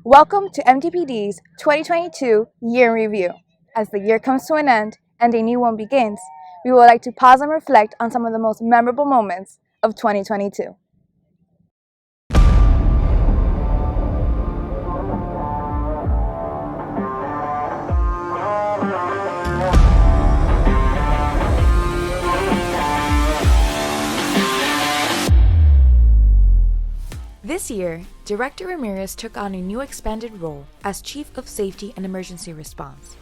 Welcome to MDPD's 2022 Year in Review. As the year comes to an end and a new one begins, we would like to pause and reflect on some of the most memorable moments of 2022. This year, Director Ramirez took on a new expanded role as Chief of Safety and Emergency Response,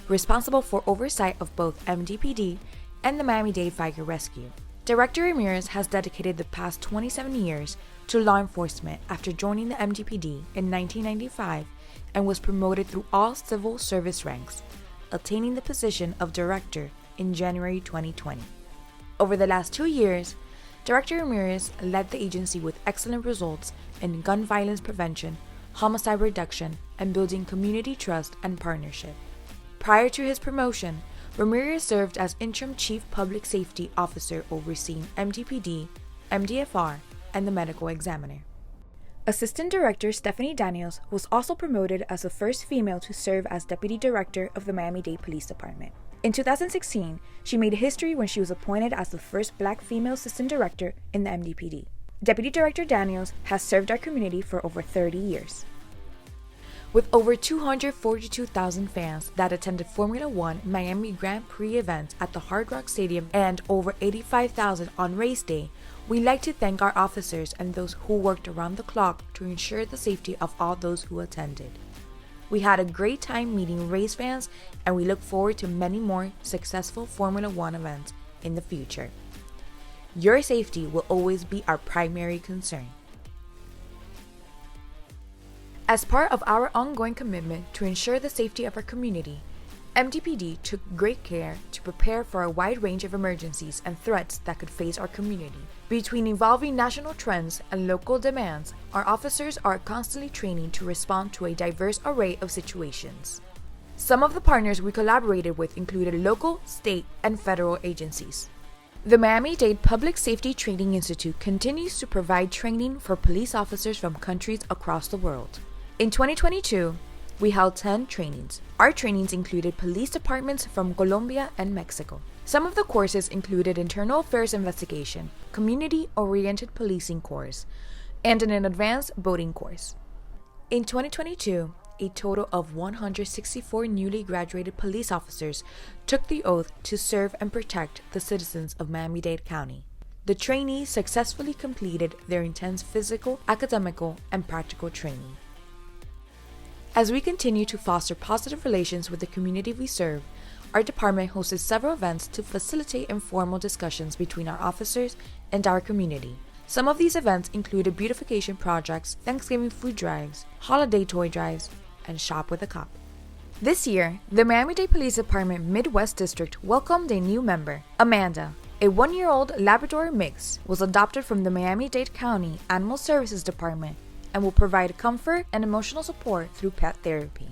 responsible for oversight of both MDPD and the Miami-Dade Fire Rescue. Director Ramirez has dedicated the past 27 years to law enforcement after joining the MDPD in 1995 and was promoted through all civil service ranks, attaining the position of Director in January 2020. Over the last 2 years, Director Ramirez led the agency with excellent results in gun violence prevention, homicide reduction, and building community trust and partnership. Prior to his promotion, Ramirez served as Interim Chief Public Safety Officer overseeing MDPD, MDFR, and the Medical Examiner. Assistant Director Stephanie Daniels was also promoted as the first female to serve as Deputy Director of the Miami-Dade Police Department. In 2016, she made history when she was appointed as the first Black female Assistant Director in the MDPD. Deputy Director Daniels has served our community for over 30 years. With over 242,000 fans that attended Formula One Miami Grand Prix events at the Hard Rock Stadium and over 85,000 on race day, we'd like to thank our officers and those who worked around the clock to ensure the safety of all those who attended. We had a great time meeting race fans, and we look forward to many more successful Formula One events in the future. Your safety will always be our primary concern. As part of our ongoing commitment to ensure the safety of our community, MDPD took great care to prepare for a wide range of emergencies and threats that could face our community. Between evolving national trends and local demands, our officers are constantly training to respond to a diverse array of situations. Some of the partners we collaborated with included local, state, and federal agencies. The Miami-Dade Public Safety Training Institute continues to provide training for police officers from countries across the world. In 2022, we held 10 trainings. Our trainings included police departments from Colombia and Mexico. Some of the courses included internal affairs investigation, community-oriented policing course, and an advanced boating course. In 2022, a total of 164 newly graduated police officers took the oath to serve and protect the citizens of Miami-Dade County. The trainees successfully completed their intense physical, academical, and practical training. As we continue to foster positive relations with the community we serve, our department hosted several events to facilitate informal discussions between our officers and our community. Some of these events included beautification projects, Thanksgiving food drives, holiday toy drives, and Shop with a Cop. This year, the Miami-Dade Police Department Midwest District welcomed a new member. Amanda, a 1-year-old Labrador mix, was adopted from the Miami-Dade County Animal Services Department and will provide comfort and emotional support through pet therapy.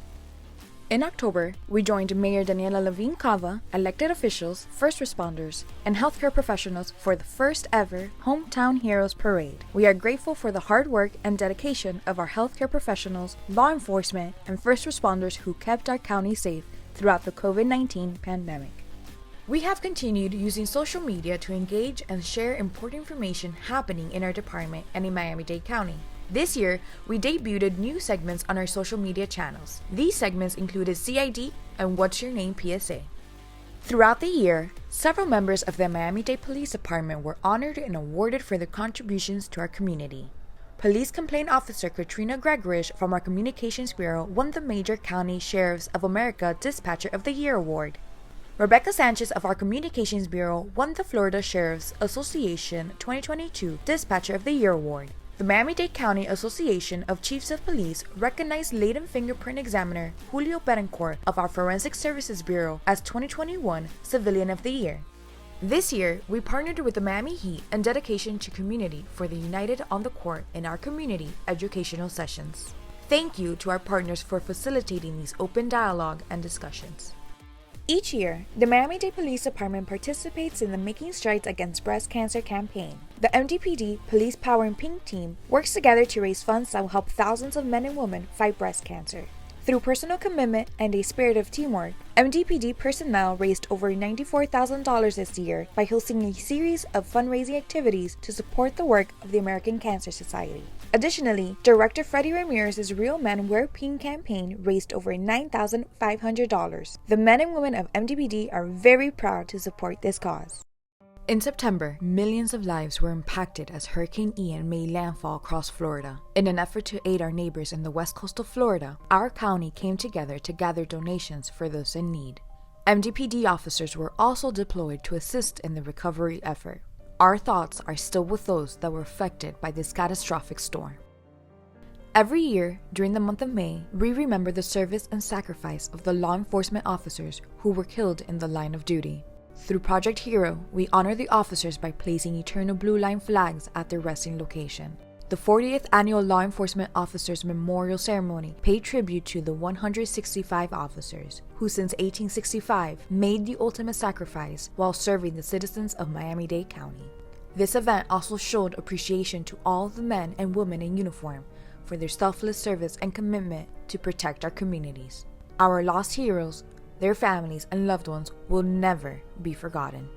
In October, we joined Mayor Daniela Levine Cava, elected officials, first responders, and healthcare professionals for the first ever Hometown Heroes Parade. We are grateful for the hard work and dedication of our healthcare professionals, law enforcement, and first responders who kept our county safe throughout the COVID-19 pandemic. We have continued using social media to engage and share important information happening in our department and in Miami-Dade County. This year, we debuted new segments on our social media channels. These segments included CID and What's Your Name PSA. Throughout the year, several members of the Miami-Dade Police Department were honored and awarded for their contributions to our community. Police Complaint Officer Katrina Gregorish from our Communications Bureau won the Major County Sheriffs of America Dispatcher of the Year Award. Rebecca Sanchez of our Communications Bureau won the Florida Sheriffs Association 2022 Dispatcher of the Year Award. The Miami-Dade County Association of Chiefs of Police recognized latent fingerprint examiner Julio Betancourt of our Forensic Services Bureau as 2021 Civilian of the Year. This year, we partnered with the Miami Heat and Dedication to Community for the United on the Court in our community educational sessions. Thank you to our partners for facilitating these open dialogue and discussions. Each year, the Miami-Dade Police Department participates in the Making Strides Against Breast Cancer campaign. The MDPD Police Power and Pink team works together to raise funds that will help thousands of men and women fight breast cancer. Through personal commitment and a spirit of teamwork, MDPD personnel raised over $94,000 this year by hosting a series of fundraising activities to support the work of the American Cancer Society. Additionally, Director Freddie Ramirez's Real Men Wear Pink campaign raised over $9,500. The men and women of MDPD are very proud to support this cause. In September, millions of lives were impacted as Hurricane Ian made landfall across Florida. In an effort to aid our neighbors in the west coast of Florida, our county came together to gather donations for those in need. MDPD officers were also deployed to assist in the recovery effort. Our thoughts are still with those that were affected by this catastrophic storm. Every year, during the month of May, we remember the service and sacrifice of the law enforcement officers who were killed in the line of duty. Through Project Hero, we honor the officers by placing eternal blue line flags at their resting location. The 40th Annual Law Enforcement Officers Memorial Ceremony paid tribute to the 165 officers who since 1865 made the ultimate sacrifice while serving the citizens of Miami-Dade County. This event also showed appreciation to all the men and women in uniform for their selfless service and commitment to protect our communities. Our lost heroes, their families and loved ones will never be forgotten.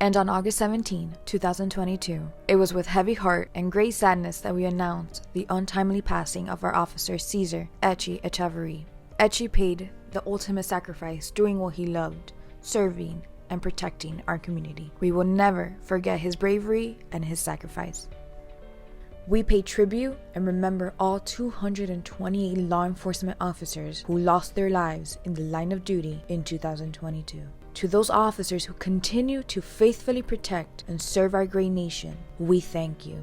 And on August 17, 2022, it was with heavy heart and great sadness that we announced the untimely passing of our officer Cesar Echi Echeverry. Echi paid the ultimate sacrifice doing what he loved, serving and protecting our community. We will never forget his bravery and his sacrifice. We pay tribute and remember all 228 law enforcement officers who lost their lives in the line of duty in 2022. To those officers who continue to faithfully protect and serve our great nation, we thank you.